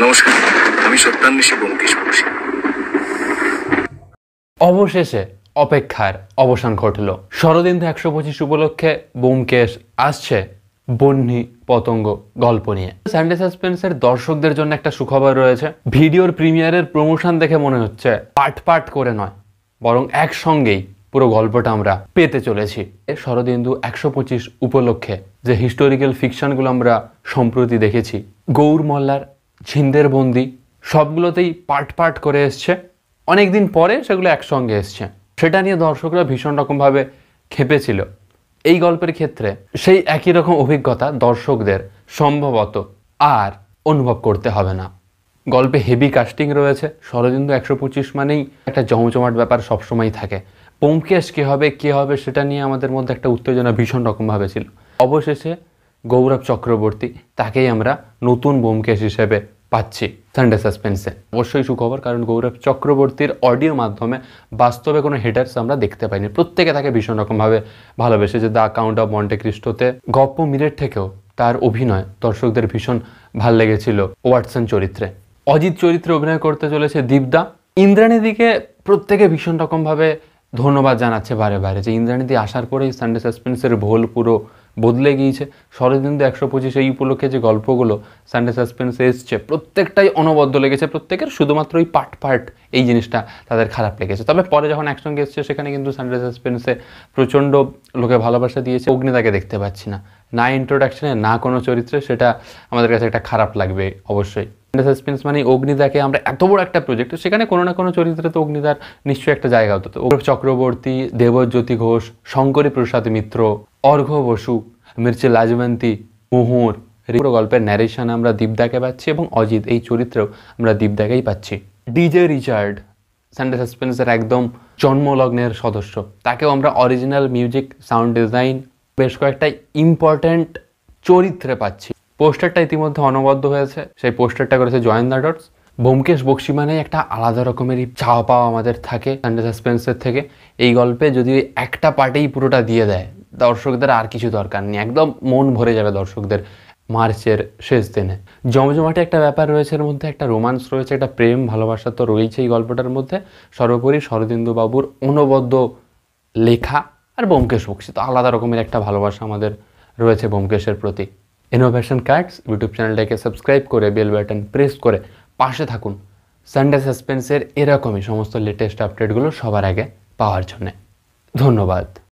নমস্কার, আমি সত্যান্বেষী ব্যোমকেশ বক্সী। অবশেষে অপেক্ষার অবসান ঘটল। শরদিন্দু 125 উপলক্ষে ব্যোমকেশ আসছে বহ্নি পতঙ্গ গল্প নিয়ে। সানডে সাসপেন্সের দর্শকদের জন্য একটা সুখবর রয়েছে। ভিডিওর প্রিমিয়ারের প্রমোশন দেখে মনে হচ্ছে পার্ট পার্ট করে নয়, বরং একসঙ্গেই পুরো গল্পটা আমরা পেতে চলেছি। শরদিন্দু 125 উপলক্ষে যে হিস্টোরিক্যাল ফিকশনগুলো আমরা সম্প্রতি দেখেছি, গৌর মল্লার, ঝিন্দের বন্দি, সবগুলোতেই পার্ট পার্ট করে এসছে। অনেকদিন পরে সেগুলো একসঙ্গে এসছে, সেটা নিয়ে দর্শকরা ভীষণ রকমভাবে খেপেছিল। এই গল্পের ক্ষেত্রে সেই একই রকম অভিজ্ঞতা দর্শকদের সম্ভবত আর অনুভব করতে হবে না। গল্পে হেভি কাস্টিং রয়েছে। শরদিন্দু 125 মানেই একটা জমজমাট ব্যাপার সবসময়ই থাকে। ব্যোমকেশ কে হবে সেটা নিয়ে আমাদের মধ্যে একটা উত্তেজনা ভীষণ রকমভাবে ছিল। অবশেষে গৌরব চক্রবর্তী, তাকেই আমরা নতুন ব্যোমকেশ হিসেবে পাচ্ছি সানডে সাসপেন্সে। অবশ্যই সুখবর, কারণ গৌরব চক্রবর্তীর অডিও মাধ্যমে বাস্তবে কোনো হেটার্স আমরা দেখতে পাইনি। প্রত্যেকে তাকে ভীষণ রকমভাবে ভালোবেসেছে। দ্য অ্যাকাউন্ট অফ মন্টে ক্রিস্টোতে গপ্প মিরের থেকেও তার অভিনয় দর্শকদের ভীষণ ভাল লেগেছিল ওয়াটসন চরিত্রে। অজিত চরিত্রে অভিনয় করতে চলেছে দীপদা। ইন্দ্রাণীদিকে প্রত্যেকে ভীষণ রকমভাবে ধন্যবাদ জানাচ্ছে বারে বারে, যে ইন্দ্রাণীদি আসার পরেই সানডে সাসপেন্সের ভোল পুরো বদলে গিয়েছে। শরদিন্দু 125 এই উপলক্ষে যে গল্পগুলো সানডে সাসপেন্সে এসছে প্রত্যেকটাই অনবদ্য লেগেছে প্রত্যেকের, শুধুমাত্র ওই পার্ট পার্ট এই জিনিসটা তাদের খারাপ লেগেছে। তবে পরে যখন একসঙ্গে এসছে সেখানে কিন্তু সানডে সাসপেন্সে প্রচণ্ড লোকে ভালোবাসা দিয়েছে। অগ্নিদাকে দেখতে পাচ্ছি না, না ইন্ট্রোডাকশনে না কোনো চরিত্রে, সেটা আমাদের কাছে একটা খারাপ লাগবে অবশ্যই। সানডে সাসপেন্স মানে অগ্নিদাকে আমরা এত বড় একটা প্রজেক্ট, সেখানে কোনো না কোনো চরিত্রে তো অগ্নিদার নিশ্চয়ই একটা জায়গা হতো। তো চক্রবর্তী, দেবজ্যোতি ঘোষ, শঙ্করী প্রসাদ মিত্র, অর্ঘ্য বসু, মির্চি লাজবন্তী, মুহুর, পুরো গল্পের ন্যারেশনে আমরা দীপদাকে পাচ্ছি এবং অজিত এই চরিত্রেও আমরা দীপদাকেই পাচ্ছি। ডিজে রিচার্ড সানডে সাসপেন্সের একদম জন্মলগ্নের সদস্য, তাকেও আমরা অরিজিনাল মিউজিক, সাউন্ড ডিজাইন, বেশ কয়েকটা ইম্পর্ট্যান্ট চরিত্রে পাচ্ছি। পোস্টারটা ইতিমধ্যে অনবদ্য হয়েছে, সেই পোস্টারটা করেছে join the dots. Byomkesh Bakshi মানে একটা আলাদা রকমেরই চাওয়া পাওয়া আমাদের থাকে সানডে সাসপেন্সের থেকে। এই গল্পে যদি একটা পার্টেই পুরোটা দিয়ে দেয়, দর্শকদের আর কিছু দরকার নেই, একদম মন ভরে যাবে দর্শকদের মার্চের শেষ দিনে। জমজমাটে একটা ব্যাপার রয়েছে, এর মধ্যে একটা রোমান্স রয়েছে, একটা প্রেম ভালোবাসা তো রয়েছে এই গল্পটার মধ্যে। সর্বোপরি শরদিন্দু বাবুর অনবদ্য লেখা আর ব্যোমকেশ বক্সী তো আলাদা রকমের একটা ভালোবাসা আমাদের রয়েছে ব্যোমকেশের প্রতি। ইনোভেশন কার্ডস ইউটিউব চ্যানেলটাকে সাবস্ক্রাইব করে বেল বাটন প্রেস করে পাশে থাকুন সানডে সাসপেন্সের এরকমই সমস্ত লেটেস্ট আপডেটগুলো সবার আগে পাওয়ার জন্যে। ধন্যবাদ।